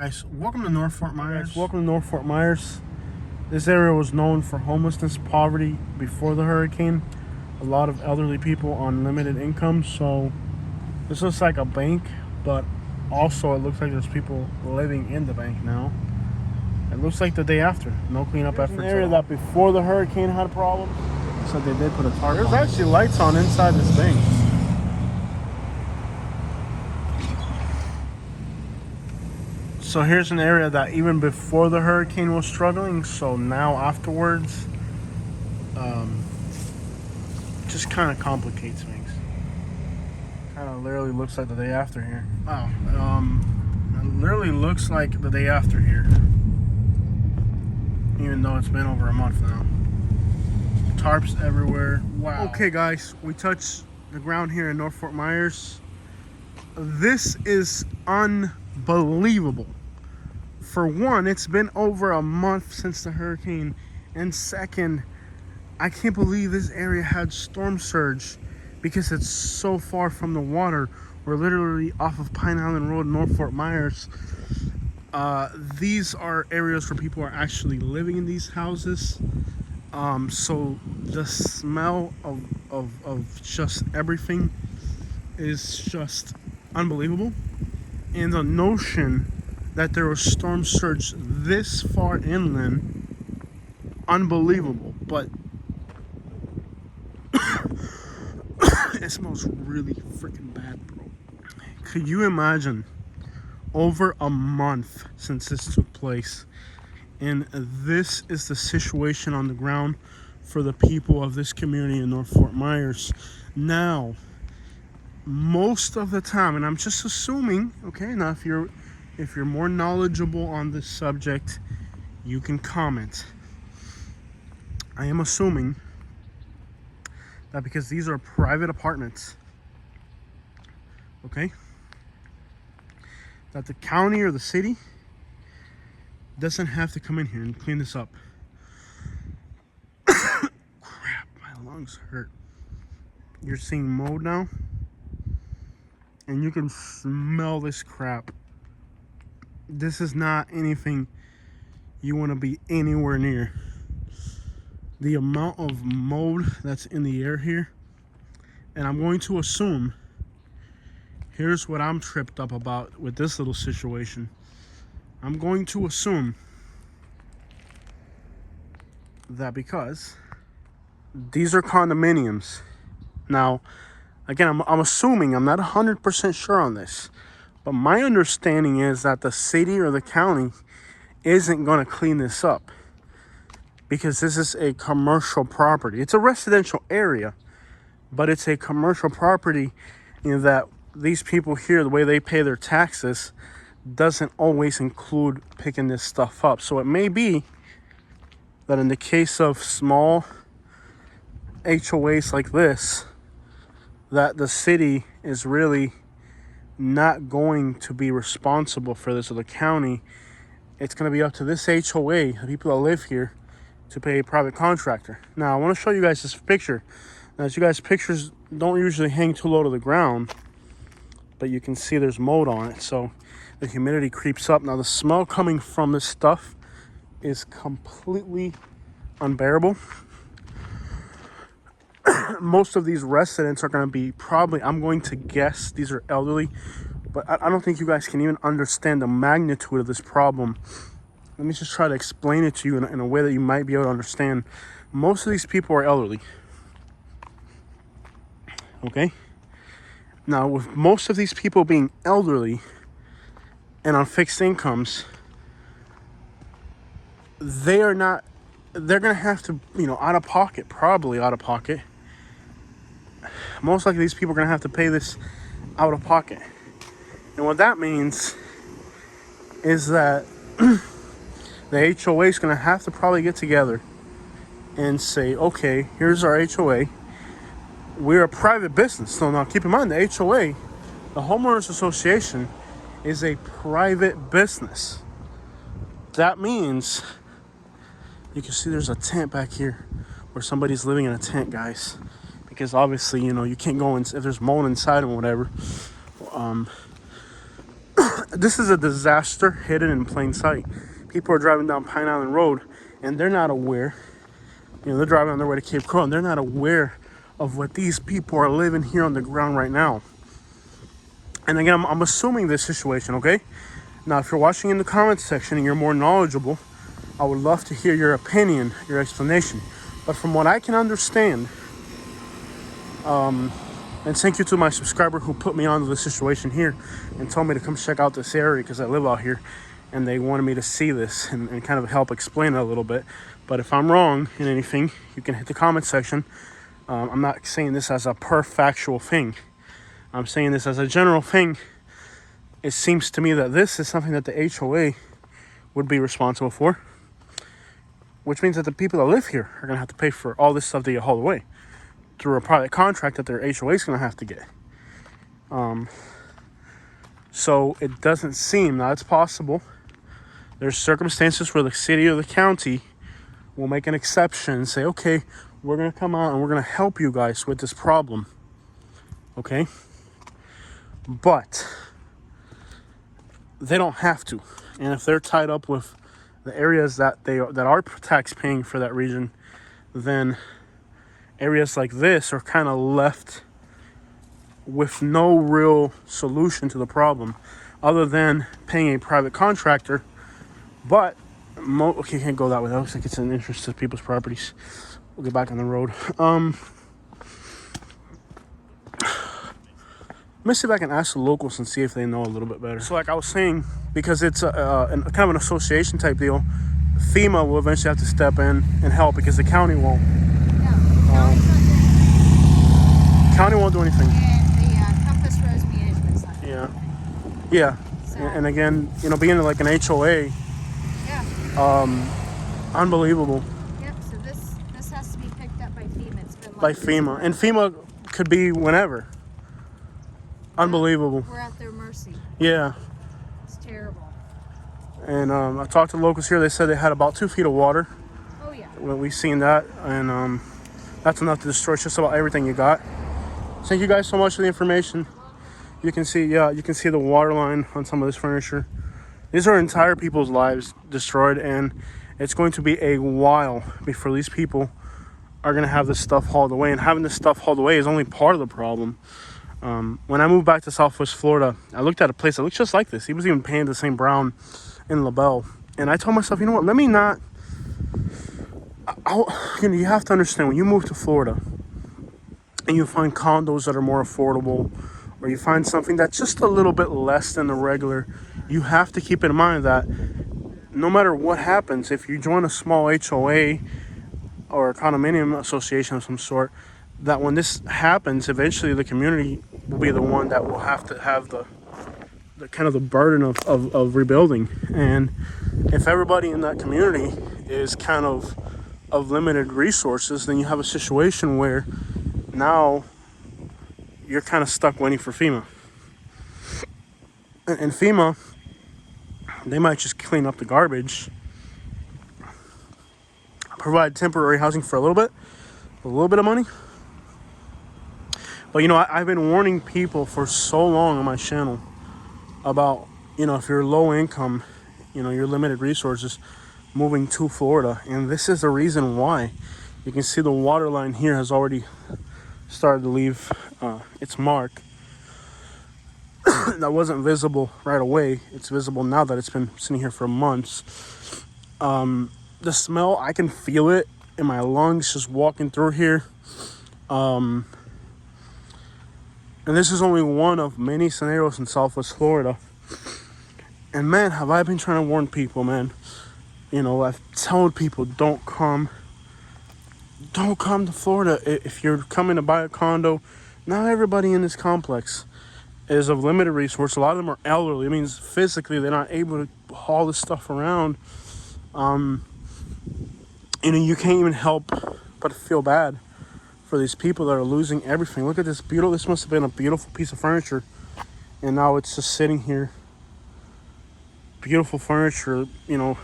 Guys, welcome to North Fort Myers. Welcome to North Fort Myers. This area was known for homelessness, poverty before the hurricane. A lot of elderly people on limited income. So this looks like a bank, but also it looks like there's people living in the bank now. It looks like the day after. No cleanup efforts. An area that before the hurricane had problems. So they did put a tarp. There's actually lights on inside this bank. So here's an area that even before the hurricane was struggling. So now afterwards, just kind of complicates things. Kind of literally looks like the day after here. Wow. It literally looks like the day after here. Even though it's been over a month now. Tarps everywhere. Wow. Okay guys, we touched the ground here in North Fort Myers. This is unbelievable. For one, it's been over a month since the hurricane, and second, I can't believe this area had storm surge because it's so far from the water. We're literally off of Pine Island Road, North Fort Myers. These are areas where people are actually living in these houses. So the smell of just everything is just unbelievable. And the notion that there was storm surge this far inland, unbelievable. But it smells really freaking bad, bro. Could you imagine over a month since this took place, and this is the situation on the ground for the people of this community in North Fort Myers? Now, most of the time, and I'm just assuming, okay, now if you're more knowledgeable on this subject, you can comment. I am assuming that because these are private apartments, okay, that the county or the city doesn't have to come in here and clean this up. Crap, my lungs hurt. You're seeing mold now, and you can smell this crap. This is not anything you want to be anywhere near. The amount of mold that's in the air here, and I'm going to assume, here's what I'm tripped up about with this little situation. I'm going to assume that because these are condominiums. Now, again, I'm assuming, I'm not 100% sure on this, but my understanding is that the city or the county isn't going to clean this up because this is a commercial property. It's a residential area, but it's a commercial property in that these people here, the way they pay their taxes, doesn't always include picking this stuff up. So it may be that in the case of small HOAs like this, that the city is really not going to be responsible for this, or the county. It's going to be up to this HOA, the people that live here, to pay a private contractor. Now, I want to show you guys this picture. Now, as you guys, pictures don't usually hang too low to the ground, but you can see there's mold on it, so the humidity creeps up. Now, the smell coming from this stuff is completely unbearable. Most of these residents are going to be probably, I'm going to guess, these are elderly, but I don't think you guys can even understand the magnitude of this problem. Let me just try to explain it to you in a way that you might be able to understand. Most of these people are elderly. Okay? Now, with most of these people being elderly and on fixed incomes, they're going to have to, probably out of pocket. Most likely these people are going to have to pay this out of pocket. And what that means is that the HOA is going to have to probably get together and say, okay, here's our HOA. We're a private business. So now keep in mind, the HOA, the Homeowners Association, is a private business. That means, you can see there's a tent back here where somebody's living in a tent, guys. Because obviously, you can't go in if there's mold inside and whatever. This is a disaster hidden in plain sight. People are driving down Pine Island Road and they're not aware. You know, they're driving on their way to Cape Coral and they're not aware of what these people are living here on the ground right now. And again, I'm assuming this situation, okay? Now, if you're watching in the comments section and you're more knowledgeable, I would love to hear your opinion, your explanation. But from what I can understand, and thank you to my subscriber who put me onto the situation here and told me to come check out this area because I live out here and they wanted me to see this and kind of help explain it a little bit. But if I'm wrong in anything, you can hit the comment section. I'm not saying this as a factual thing. I'm saying this as a general thing. It seems to me that this is something that the HOA would be responsible for, which means that the people that live here are going to have to pay for all this stuff that you haul away through a private contract that their HOA is going to have to get. So it doesn't seem, now it's possible, there's circumstances where the city or the county will make an exception and say, okay, we're going to come out and we're going to help you guys with this problem. Okay? But they don't have to. And if they're tied up with the areas that are tax paying for that region, then areas like this are kind of left with no real solution to the problem other than paying a private contractor. But okay, can't go that way. That looks like it's an interest to people's properties. We'll get back on the road. Let me see if I can ask the locals and see if they know a little bit better. So like I was saying, because it's a kind of an association type deal, FEMA will eventually have to step in and help because the county won't. County won't do anything. And the Compass Rose management side. Yeah. So, And again, you know, being like an HOA, unbelievable. Yep. So this has to be picked up by FEMA. It's been By FEMA, and FEMA could be whenever. Unbelievable. We're at their mercy. Yeah. It's terrible. And I talked to locals here. They said they had about 2 feet of water. Oh yeah. Well, we've seen that, and that's enough to destroy just about everything you got. Thank you guys so much for the information. You can see, you can see the water line on some of this furniture. These are entire people's lives destroyed, and it's going to be a while before these people are going to have this stuff hauled away. And having this stuff hauled away is only part of the problem. When I moved back to Southwest Florida, I looked at a place that looked just like this. He was even painted the same brown in LaBelle. And I told myself, you know what, let me not... you have to understand, when you move to Florida and you find condos that are more affordable, or you find something that's just a little bit less than the regular, you have to keep in mind that no matter what happens, if you join a small HOA or a condominium association of some sort, that when this happens, eventually the community will be the one that will have to have the kind of the burden of rebuilding. And if everybody in that community is kind of limited resources, then you have a situation where now you're kind of stuck waiting for FEMA. And FEMA, they might just clean up the garbage, provide temporary housing for a little bit of money. But, you know, I've been warning people for so long on my channel about, you know, if you're low income, you know, you're limited resources, moving to Florida. And this is the reason why. You can see the water line here has already started to leave its mark. That wasn't visible right away. It's visible now that it's been sitting here for months. The smell, I can feel it in my lungs just walking through here. And this is only one of many scenarios in Southwest Florida. And man, have I been trying to warn people, man. You know, I've told people, don't come to Florida. If you're coming to buy a condo, not everybody in this complex is of limited resource. A lot of them are elderly. It means physically they're not able to haul this stuff around. You know, you can't even help but feel bad for these people that are losing everything. Look at this beautiful, this must have been a beautiful piece of furniture, and now it's just sitting here. Beautiful furniture, you know,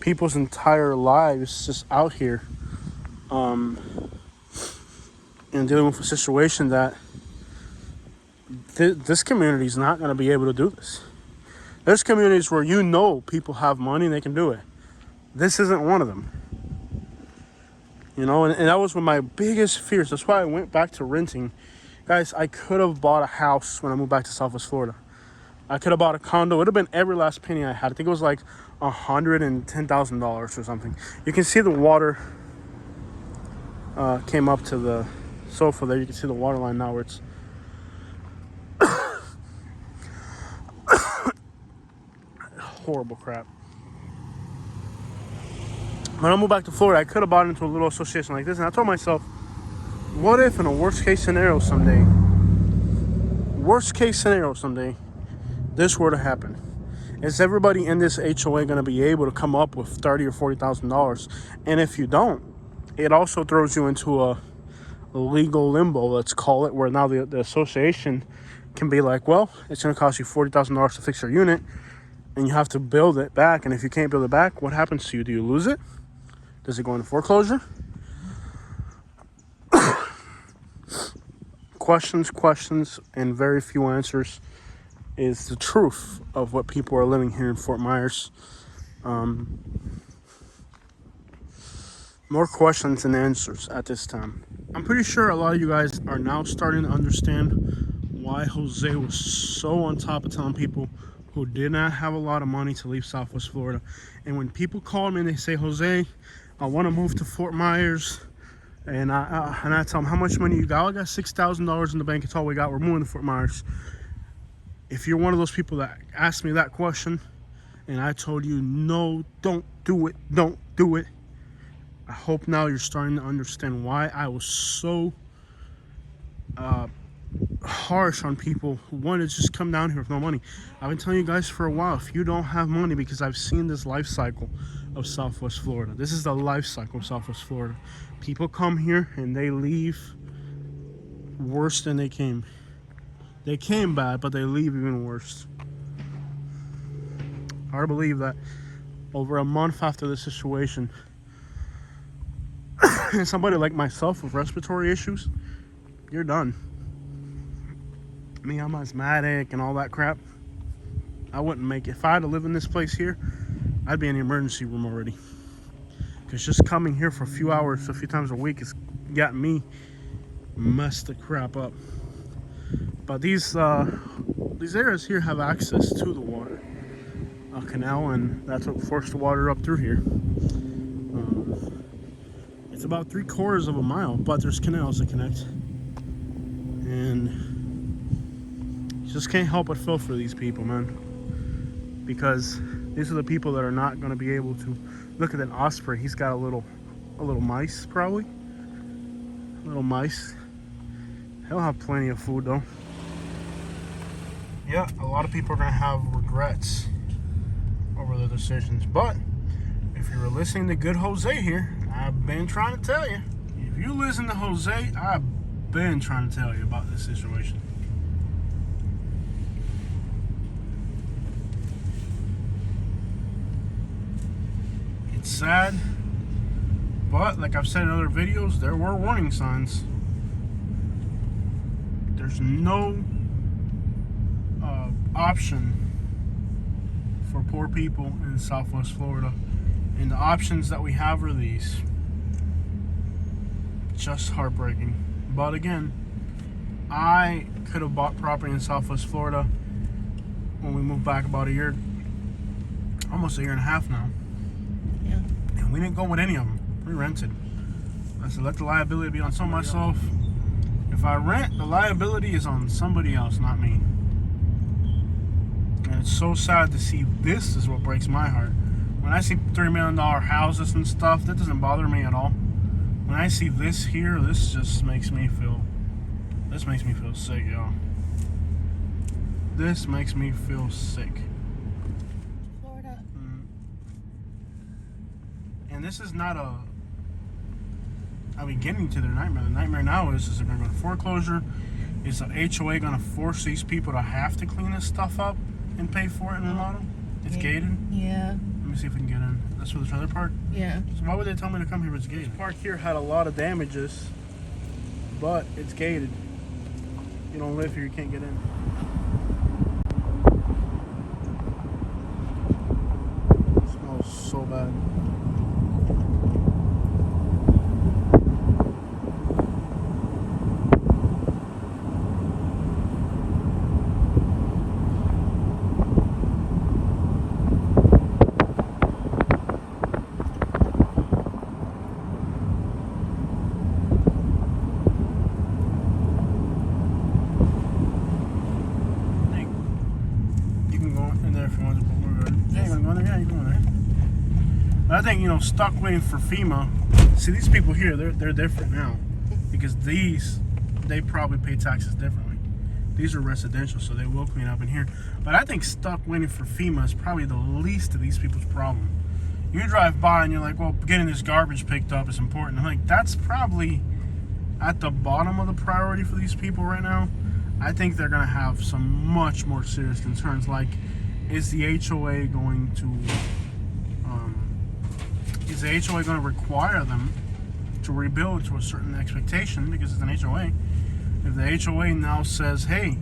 people's entire lives just out here, and dealing with a situation that this community is not going to be able to do this. There's communities where you know people have money and they can do it. This isn't one of them. You know, and that was one of my biggest fears. That's why I went back to renting. Guys, I could have bought a house when I moved back to Southwest Florida. I could have bought a condo. It would have been every last penny I had. I think it was like $110,000 or something. You can see the water came up to the sofa there. You can see the water line now where it's horrible crap. When I moved back to Florida, I could have bought into a little association like this. And I told myself, what if in a worst case scenario someday, this were to happen? Is everybody in this HOA going to be able to come up with $30,000 or $40,000? And if you don't, it also throws you into a legal limbo, let's call it, where now the association can be like, well, it's going to cost you $40,000 to fix your unit, and you have to build it back. And if you can't build it back, what happens to you? Do you lose it? Does it go into foreclosure? Questions, and very few answers is the truth of what people are living here in Fort Myers. More questions than answers at this time. I'm pretty sure a lot of you guys are now starting to understand why Jose was so on top of telling people who did not have a lot of money to leave Southwest Florida. And when people call me and they say, Jose, I want to move to Fort Myers, and I tell them, how much money you got? I got $6,000 in the bank. It's all we got. We're moving to Fort Myers. If you're one of those people that asked me that question and I told you, no, don't do it, I hope now you're starting to understand why I was so harsh on people who wanted to just come down here with no money. I've been telling you guys for a while, if you don't have money, because I've seen this life cycle of Southwest Florida. This is the life cycle of Southwest Florida. People come here and they leave worse than they came. They came bad, but they leave even worse. Hard to believe that over a month after the situation, somebody like myself with respiratory issues, you're done. Me, I'm asthmatic and all that crap. I wouldn't make it. If I had to live in this place here, I'd be in the emergency room already. Because just coming here for a few hours, a few times a week, has got me messed the crap up. But these areas here have access to the water, a canal, and that's what forced the water up through here. It's about 3/4 of a mile, but there's canals that connect, and you just can't help but feel for these people, man, because these are the people that are not going to be able to. Look at that osprey. He's got a little mice, probably. Little mice. He'll have plenty of food though. Yeah, a lot of people are going to have regrets over their decisions. But if you were listening to good Jose here, I've been trying to tell you. If you listen to Jose, I've been trying to tell you about this situation. It's sad, but like I've said in other videos, there were warning signs. There's no option for poor people in Southwest Florida, and the options that we have are these. Just heartbreaking. But again, I could have bought property in Southwest Florida when we moved back about almost a year and a half now. Yeah. And we didn't go with any of them. We rented. I said, let the liability be on some of myself. If I rent, the liability is on somebody else, not me. And it's so sad to see. This is what breaks my heart. When I see $3 million houses and stuff, that doesn't bother me at all. When I see this here, this just makes me feel sick, y'all. This makes me feel sick. Florida. And this is not getting to their nightmare. The nightmare now is they're going to go to foreclosure. Is the HOA going to force these people to have to clean this stuff up and pay for it in remodel? It's gated. Yeah. Let me see if we can get in. That's where the trailer park. Yeah. So why would they tell me to come here if it's gated? This park here had a lot of damages, but it's gated. You don't live here, you can't get in. It's so sad to see this. This is not a. I mean, getting to their nightmare. The nightmare now is they're going to go to foreclosure. Is the HOA going to force these people to have to clean this stuff up and pay for it in remodel? It's gated. You see if we can get in. That's where the trailer park. Yeah. So why would they tell me to come here if it's gated? You don't live here, you can't get in. so bad. I think, stuck waiting for FEMA. See, these people here, they're different now, because they probably pay taxes differently. These are residential, so they will clean up in here. But I think stuck waiting for FEMA is probably the least of these people's problem. You drive by and you're like, well, getting this garbage picked up is important. I'm like, that's probably at the bottom of the priority for these people right now. I think they're going to have some much more serious concerns, like, is the HOA going to require them to rebuild to a certain expectation because it's an HOA? If the HOA now says, hey,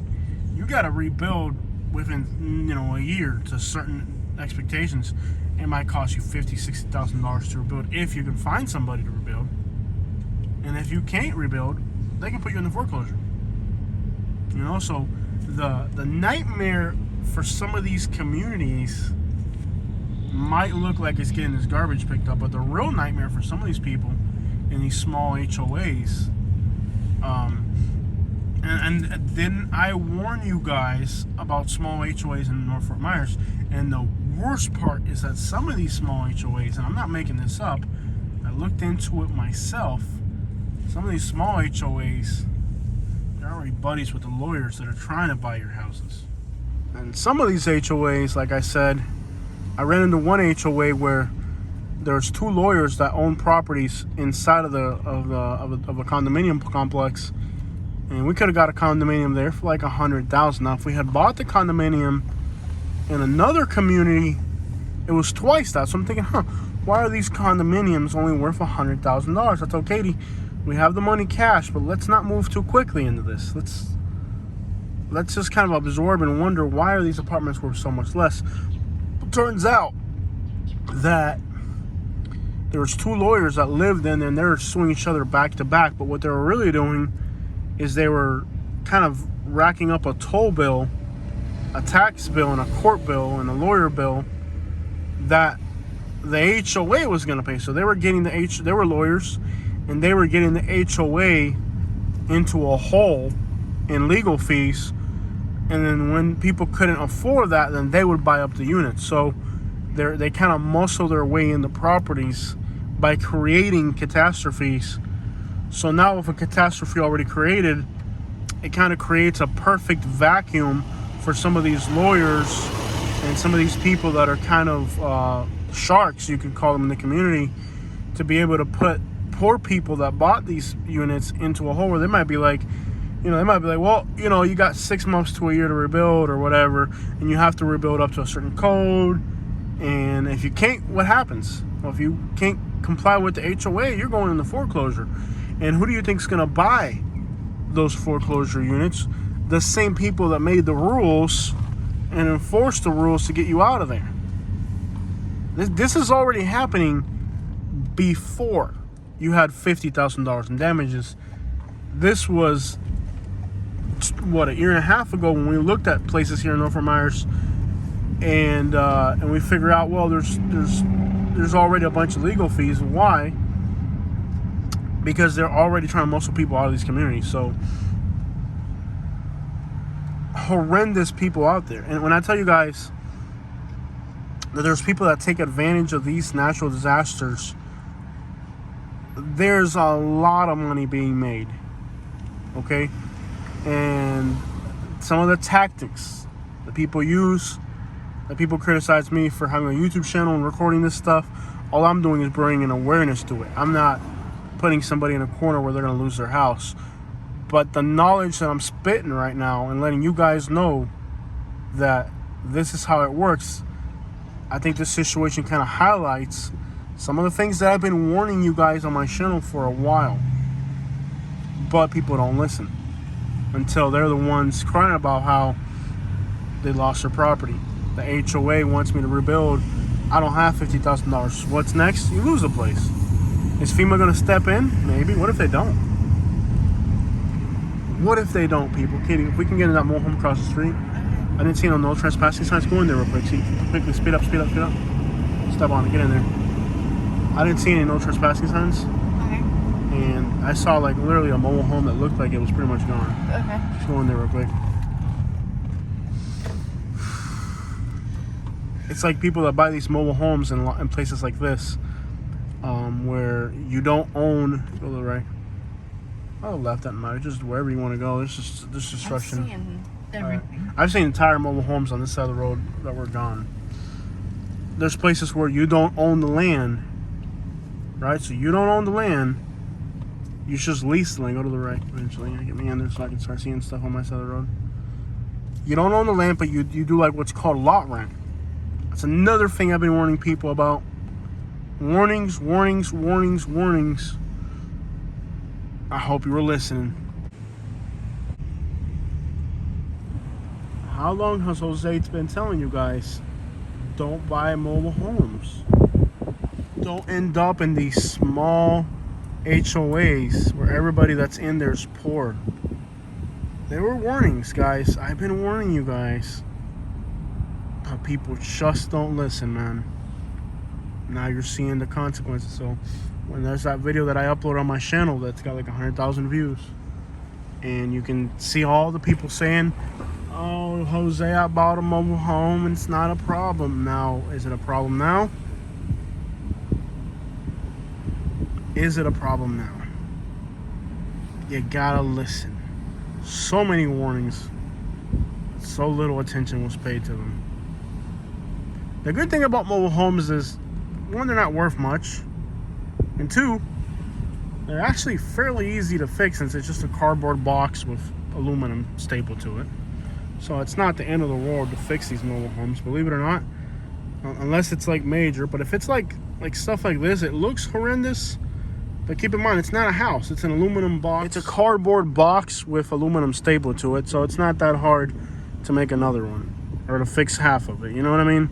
you got to rebuild within a year to certain expectations, it might cost you $50,000, $60,000 to rebuild if you can find somebody to rebuild. And if you can't rebuild, they can put you in the foreclosure. So the nightmare for some of these communities might look like it's getting this garbage picked up, but the real nightmare for some of these people in these small HOAs, and then I warn you guys about small HOAs in North Fort Myers, and the worst part is that some of these small HOAs, and I'm not making this up, I looked into it myself, some of these small HOAs, they're already buddies with the lawyers that are trying to buy your houses. And some of these HOAs, like I said, I ran into one HOA where there's two lawyers that own properties inside of a condominium complex, and we could have got a condominium there for like $100,000. Now, if we had bought the condominium in another community, it was twice that. So I'm thinking, why are these condominiums only worth $100,000? I told Katie, we have the money cash, but let's not move too quickly into this. Let's just kind of absorb and wonder, why are these apartments worth so much less? Turns out that there was two lawyers that lived in there, and they were suing each other back to back. But what they were really doing is they were kind of racking up a toll bill, a tax bill, and a court bill, and a lawyer bill that the HOA was going to pay. So they were getting they were lawyers, and they were getting the HOA into a hole in legal fees. And then when people couldn't afford that, then they would buy up the units. So they kind of muscle their way into properties by creating catastrophes. So now with a catastrophe already created, it kind of creates a perfect vacuum for some of these lawyers and some of these people that are kind of sharks, you could call them, in the community, to be able to put poor people that bought these units into a hole where they might be like, well, you got 6 months to a year to rebuild or whatever, and you have to rebuild up to a certain code. And if you can't, what happens? Well, if you can't comply with the HOA, you're going into foreclosure. And who do you think is going to buy those foreclosure units? The same people that made the rules and enforced the rules to get you out of there. This is already happening before you had $50,000 in damages. This was, a year and a half ago when we looked at places here in North Fort Myers, and we figure out, well, there's already a bunch of legal fees. Why? Because they're already trying to muscle people out of these communities. So horrendous people out there. And when I tell you guys that there's people that take advantage of these natural disasters, there's a lot of money being made. Okay? And some of the tactics that people use, that people criticize me for having a YouTube channel and recording this stuff, all I'm doing is bringing awareness to it. I'm not putting somebody in a corner where they're going to lose their house. But the knowledge that I'm spitting right now and letting you guys know that this is how it works, I think this situation kind of highlights some of the things that I've been warning you guys on my channel for a while. But people don't listen until they're the ones crying about how they lost their property. The HOA wants me to rebuild I don't have $50,000. What's next? You lose the place. Is FEMA gonna step in? Maybe. What if they don't? What if they don't, people? Katie, if we can get in that mobile home across the street. I didn't see no trespassing signs. Go in there real quick. See, quickly, speed up. Step on it, get in there. I didn't see any no trespassing signs. Okay. And I saw like literally a mobile home that looked like it was pretty much gone. Okay. Just go in there real quick. It's like people that buy these mobile homes in places like this, where you don't own. Go to the right. Oh, left, doesn't matter. Just wherever you want to go. There's destruction. I'm seeing everything. I've seen entire mobile homes on this side of the road that were gone. There's places where you don't own the land, right? So you don't own the land. You just lease the land. Go to the right eventually. Get me in there so I can start seeing stuff on my side of the road. You don't own the land, but you do like what's called lot rent. That's another thing I've been warning people about. Warnings. I hope you were listening. How long has Jose been telling you guys, don't buy mobile homes? Don't end up in these small HOAs where everybody that's in there is poor. There were warnings, guys. I've been warning you guys. But people just don't listen, man. Now you're seeing the consequences. So when there's that video that I upload on my channel that's got like 100,000 views, and you can see all the people saying, oh, Jose, I bought a mobile home and it's not a problem. Now, is it a problem now? Is it a problem now? You gotta listen. So many warnings, so little attention was paid to them. The good thing about mobile homes is, one, they're not worth much, and two, they're actually fairly easy to fix since it's just a cardboard box with aluminum stapled to it. So it's not the end of the world to fix these mobile homes, believe it or not, unless it's like major. But if it's like stuff like this, it looks horrendous. But keep in mind, it's not a house, it's an aluminum box. It's a cardboard box with aluminum stapled to it, so it's not that hard to make another one or to fix half of it, you know what I mean?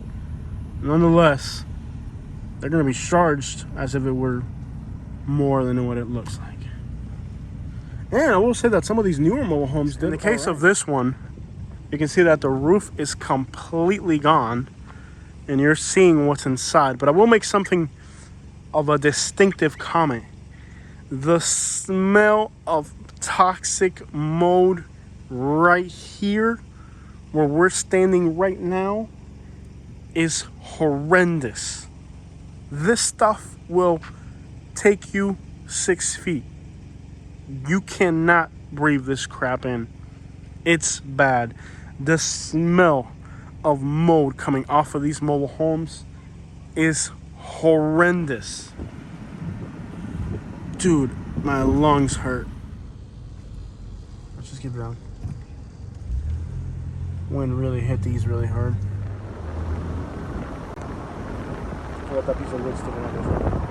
Nonetheless, they're going to be charged as if it were more than what it looks like. And I will say that some of these newer mobile homes did. In the case of this one, you can see that the roof is completely gone and you're seeing what's inside. But I will make something of a distinctive comment. The smell of toxic mold right here, where we're standing right now, is horrendous. This stuff will take you 6 feet. You cannot breathe this crap in. It's bad. The smell of mold coming off of these mobile homes is horrendous. Dude, my lungs hurt. Let's just keep it down. Wind really hit these really hard. I got that piece of wood sticking out there.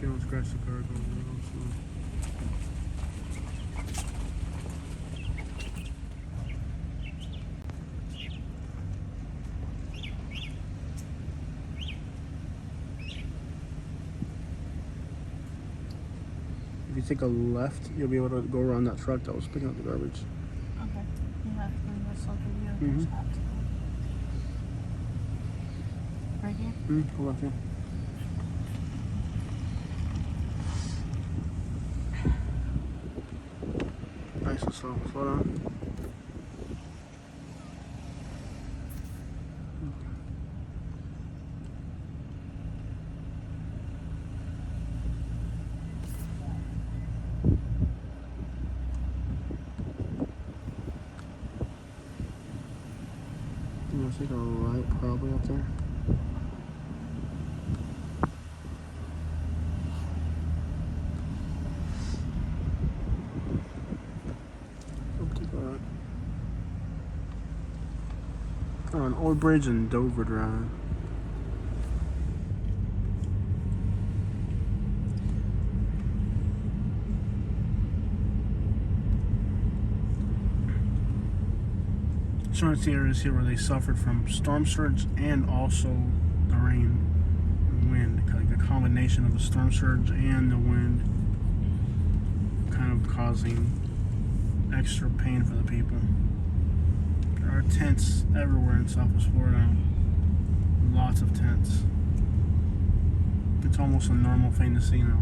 You don't scratch the car, go real slow. If you take a left, you'll be able to go around that truck that was picking up the garbage. Okay. Yeah, and this will give you a shot. Right here? Go left here. Nice and slow. Slow down. like a right probably up there. On Old Bridge and Dover Drive. Insurance areas here where they suffered from storm surge and also the rain and wind. Like a combination of the storm surge and the wind kind of causing extra pain for the people. There are tents everywhere in Southwest Florida. Lots of tents. It's almost a normal thing to see now.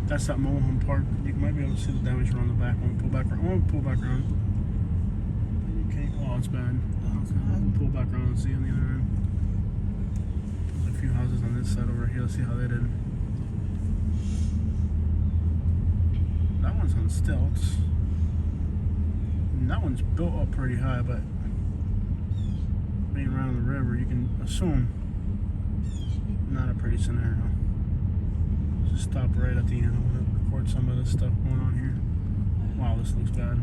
That's that mobile home park. You might be able to see the damage around the back. I won't pull back around. I won't pull back around. You can't. Oh, it's bad. I'll pull back around and see on the other end. There's a few houses on this side over here. Let's see how they did. That one's on stilts. And that one's built up pretty high, but being around the river, you can assume not a pretty scenario. Just stop right at the end. I want to record some of this stuff going on here. Wow, this looks bad.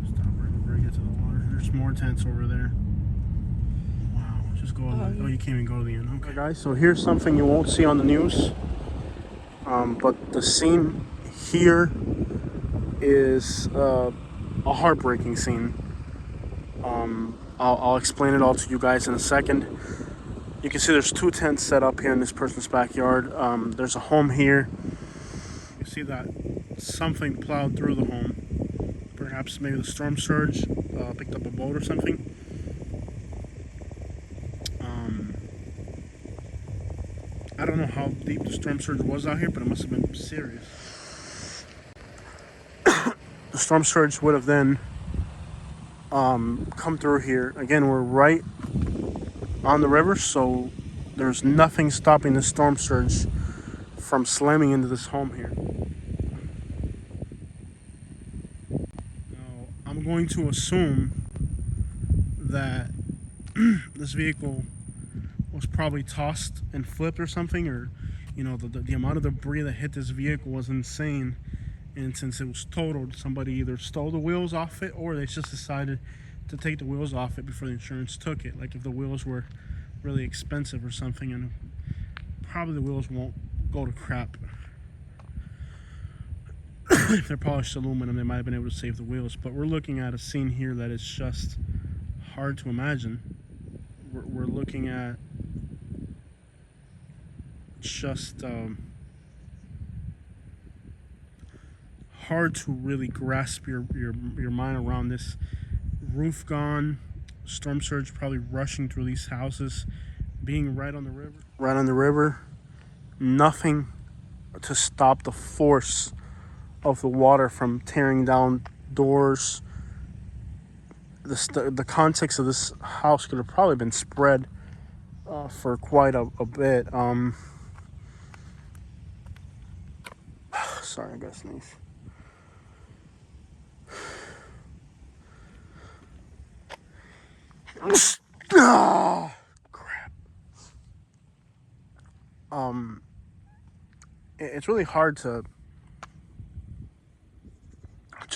Stop right before we get to the water. There's more tents over there. Wow, just go all the way. Oh, you can't even go to the end. Okay, guys, so here's something you won't see on the news. But the scene here is a heartbreaking scene. I'll explain it all to you guys in a second. You can see there's two tents set up here in this person's backyard. There's a home here. You see that something plowed through the home. Perhaps maybe the storm surge picked up a boat or something. I don't know how deep the storm surge was out here, but it must have been serious. The storm surge would have then come through here. Again, we're right on the river, so there's nothing stopping the storm surge from slamming into this home here. Now, I'm going to assume that this vehicle was probably tossed and flipped or something, or you know, the amount of debris that hit this vehicle was insane. And since it was totaled, somebody either stole the wheels off it or they just decided to take the wheels off it before the insurance took it. Like if the wheels were really expensive or something, and probably the wheels won't go to crap. If they're polished aluminum, they might have been able to save the wheels. But we're looking at a scene here that is just hard to imagine. We're looking at just hard to really grasp your mind around this. Roof gone, storm surge probably rushing through these houses, being right on the river. Right on the river, nothing to stop the force of the water from tearing down doors. The context of this house could have probably been spread for quite a bit. Sorry, I got to sneeze. Oh, crap. It's really hard to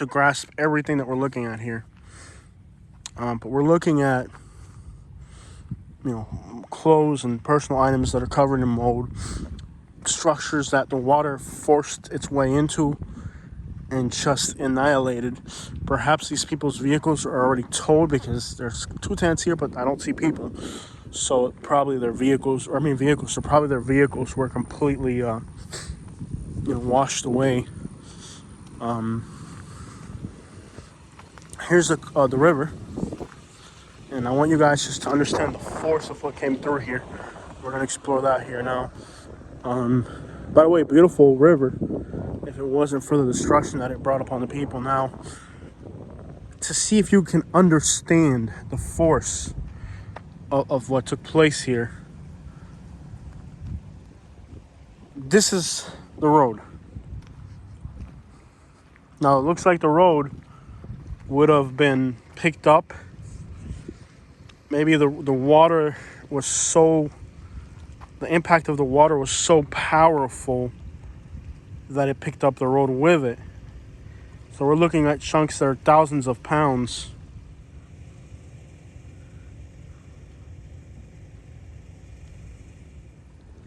grasp everything that we're looking at here. But we're looking at, you know, clothes and personal items that are covered in mold, structures that the water forced its way into and just annihilated. Perhaps these people's vehicles are already towed because there's two tents here, but I don't see people. So probably their vehicles, so probably their vehicles were completely, washed away. Here's the river, and I want you guys just to understand the force of what came through here. We're gonna explore that here now. By the way, beautiful river. If it wasn't for the destruction that it brought upon the people. Now, to see if you can understand the force of what took place here. This is the road. Now it looks like the road would have been picked up. Maybe the water was so, the impact of the water was so powerful that it picked up the road with it. So we're looking at chunks that are thousands of pounds.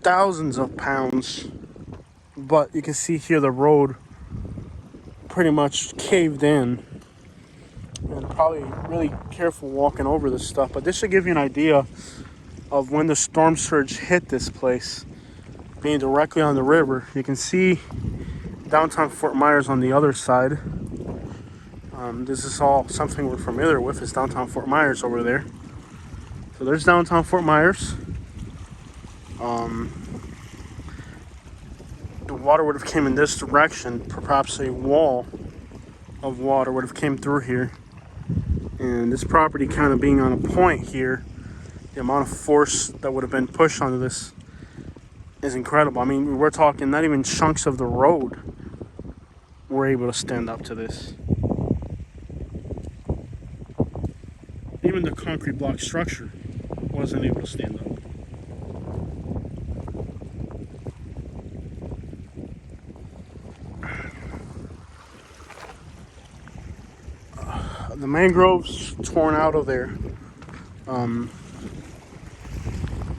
Thousands of pounds. But you can see here the road pretty much caved in. And probably really careful walking over this stuff. But this should give you an idea of when the storm surge hit this place. Being directly on the river. You can see downtown Fort Myers on the other side. This is all something we're familiar with. Is downtown Fort Myers over there. So there's downtown Fort Myers. The water would have came in this direction. Perhaps a wall of water would have came through here. And this property kind of being on a point here, the amount of force that would have been pushed onto this is incredible. I mean, we're talking not even chunks of the road were able to stand up to this. Even the concrete block structure wasn't able to stand up. The mangroves torn out of there.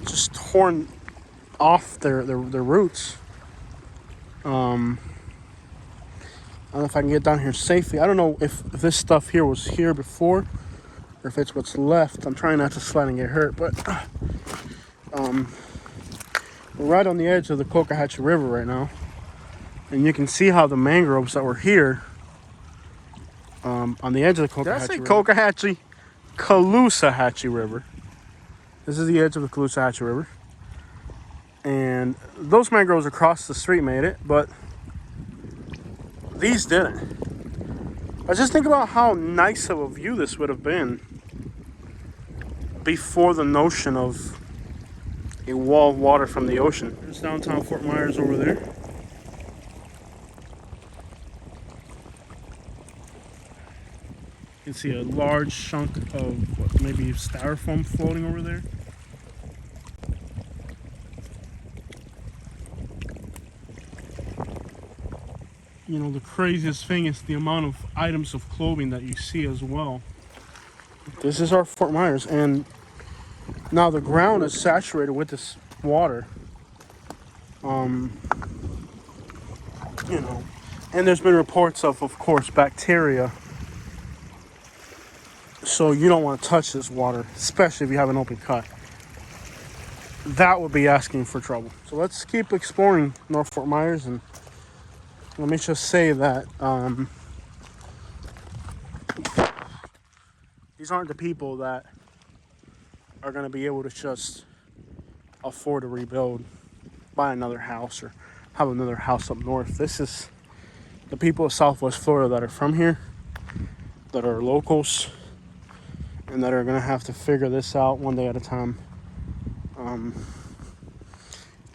Just torn off their roots. I don't know if I can get down here safely. I don't know if this stuff here was here before or if it's what's left. I'm trying not to slide and get hurt, but we're right on the edge of the Cocohatchee River right now. And you can see how the mangroves that were here on the edge of the Cocohatchee River. Did I say Cocohatchee? Caloosahatchee River. This is the edge of the Caloosahatchee River. And those mangroves across the street made it, but these didn't. I just think about how nice of a view this would have been before the notion of a wall of water from the ocean. There's downtown Fort Myers over there. You can see a large chunk of what, maybe styrofoam floating over there. You know, the craziest thing is the amount of items of clothing that you see as well. This is our Fort Myers, and now the ground is saturated with this water. You know, and there's been reports of course, bacteria. So you don't want to touch this water, especially if you have an open cut. That would be asking for trouble. So let's keep exploring North Fort Myers, and let me just say that these aren't the people that are going to be able to just afford to rebuild, buy another house, or have another house up north. This is the people of Southwest Florida that are from here, that are locals, and that are going to have to figure this out one day at a time.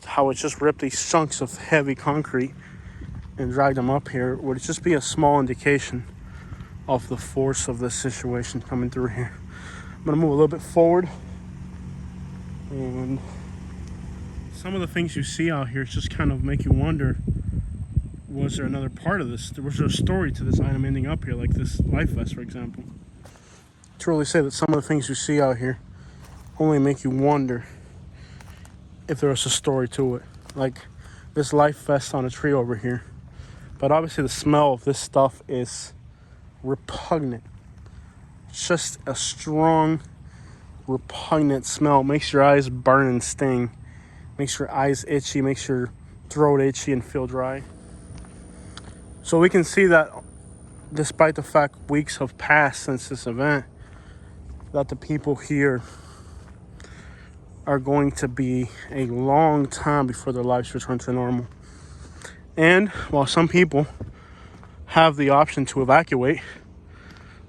How it just ripped these chunks of heavy concrete and dragged them up here would just be a small indication of the force of this situation coming through here. I'm going to move a little bit forward, and some of the things you see out here just kind of make you wonder, was there another part of this? Was there a story to this item ending up here, like this life vest, for example? To really say that some of the things you see out here only make you wonder if there was a story to it, like this life vest on a tree over here. But obviously the smell of this stuff is repugnant. It's just a strong, repugnant smell. It makes your eyes burn and sting. Makes your eyes itchy, makes your throat itchy and feel dry. So we can see that despite the fact weeks have passed since this event, that the people here are going to be a long time before their lives return to normal. And while some people have the option to evacuate,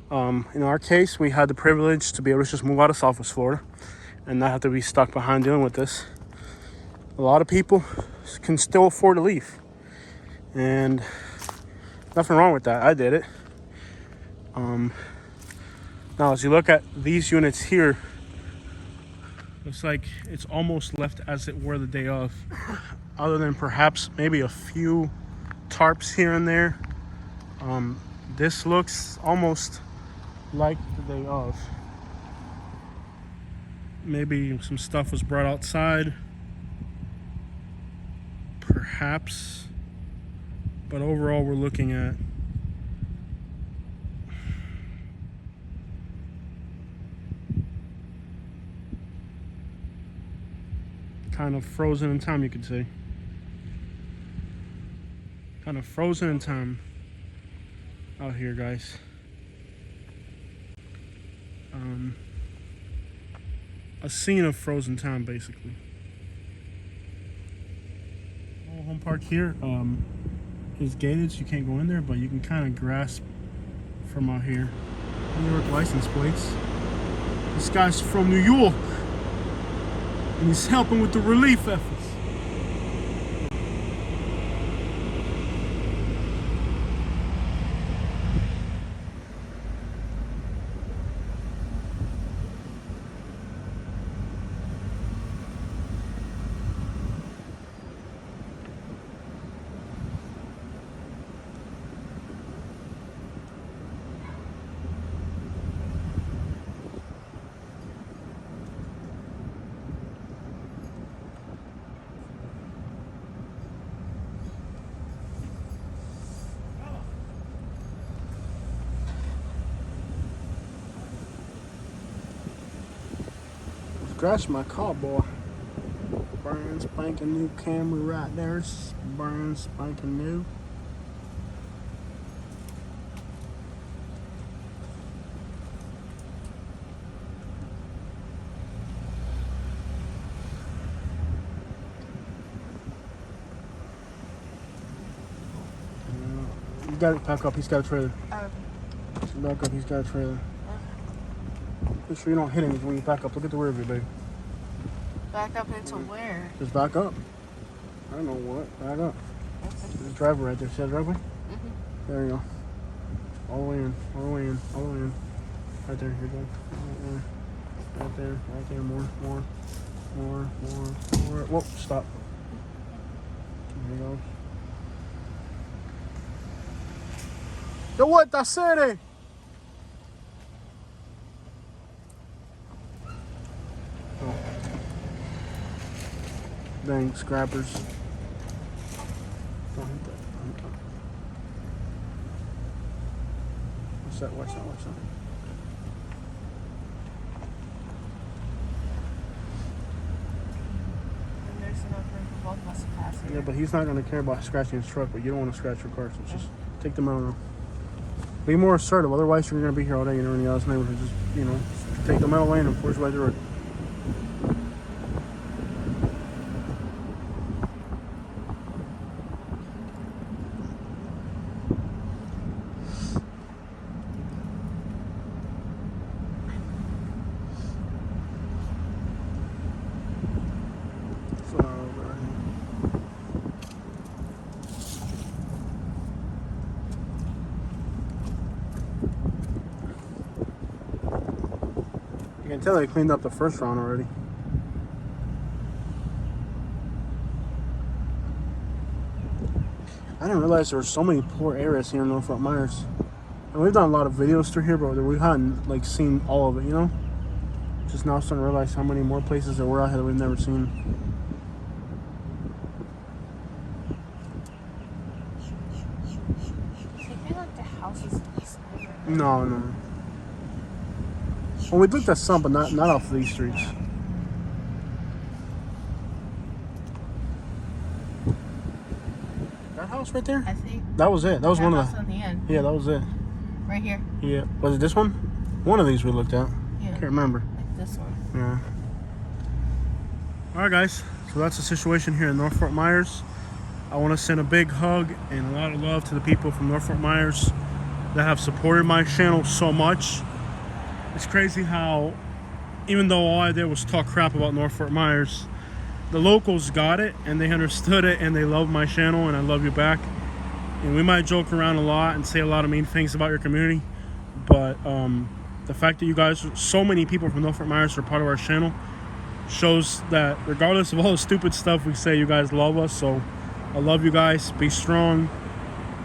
in our case, we had the privilege to be able to just move out of Southwest Florida and not have to be stuck behind dealing with this. A lot of people can still afford to leave, and nothing wrong with that. I did it. Now, as you look at these units here, looks like it's almost left as it were the day of, other than perhaps maybe a few tarps here and there. This looks almost like the day of. Maybe some stuff was brought outside, perhaps, but overall we're looking at kind of frozen in time, you could say. Kind of frozen in time out here, guys. A scene of frozen time, basically. Mobile home park here is gated, so you can't go in there, but you can kind of grasp from out here. New York license plates. This guy's from New York, and he's helping with the relief efforts. Scratch my car, boy. Brand spanking new camera right there. Brand spanking new. You got it. Back up. He's got a trailer. Back up. He's got a trailer. Make sure you don't hit him when you back up. Look at the rear view, baby. Back up into where? Just back up. I don't know what. Back up. There's a driver right there. See that driveway? Mm-hmm. There you go. All the way in. All the way in. All the way in. Right there. Here you go. Right there. Right there. More. Whoa, stop. There you go. Yo, what? I said it. Dang, scrappers. Don't hit that. What's that? Watch that. And there's enough room for both of us to pass here. Yeah, but he's not going to care about scratching his truck, but you don't want to scratch your car, so just take the metal. Be more assertive, otherwise you're going to be here all day. You know, in the other neighborhood, just, take the metal lane and force your way through it. You can tell they cleaned up the first round already. I didn't realize there were so many poor areas here in North Myers. And we've done a lot of videos through here, but we hadn't seen all of it, you know? Just now starting to realize how many more places there were out here that we've never seen. I feel like the houses in this neighborhood. No. Well, we looked at some, but not off these streets. That house right there? I think That was it. That was one of the. On the end. Yeah, that was it. Right here. Yeah. Was it this one? One of these we looked at. Yeah. Can't remember. Like this one. Yeah. All right, guys. So that's the situation here in North Fort Myers. I want to send a big hug and a lot of love to the people from North Fort Myers that have supported my channel so much. It's crazy how even though all I did was talk crap about North Fort Myers, the locals got it and they understood it and they love my channel and I love you back. And we might joke around a lot and say a lot of mean things about your community, but the fact that you guys, so many people from North Fort Myers are part of our channel, shows that regardless of all the stupid stuff we say, you guys love us. So I love you guys. Be strong.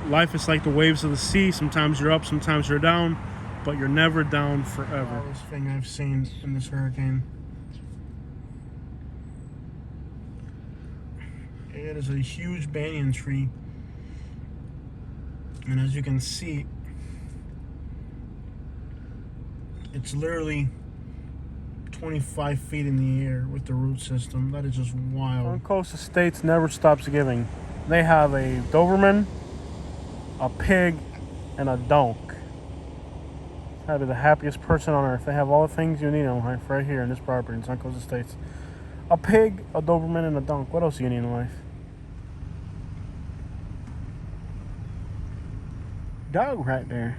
Life is like the waves of the sea. Sometimes you're up, sometimes you're down, but you're never down forever. This thing I've seen in this hurricane. It is a huge banyan tree, and as you can see, it's literally 25 feet in the air with the root system. That is just wild. Suncoast Estates never stops giving. They have a Doberman, a pig, and a donk. I'd be the happiest person on earth. They have all the things you need in life right here in this property in Suncoast Estates. A pig, a Doberman, and a donk. What else do you need in life? Dog right there.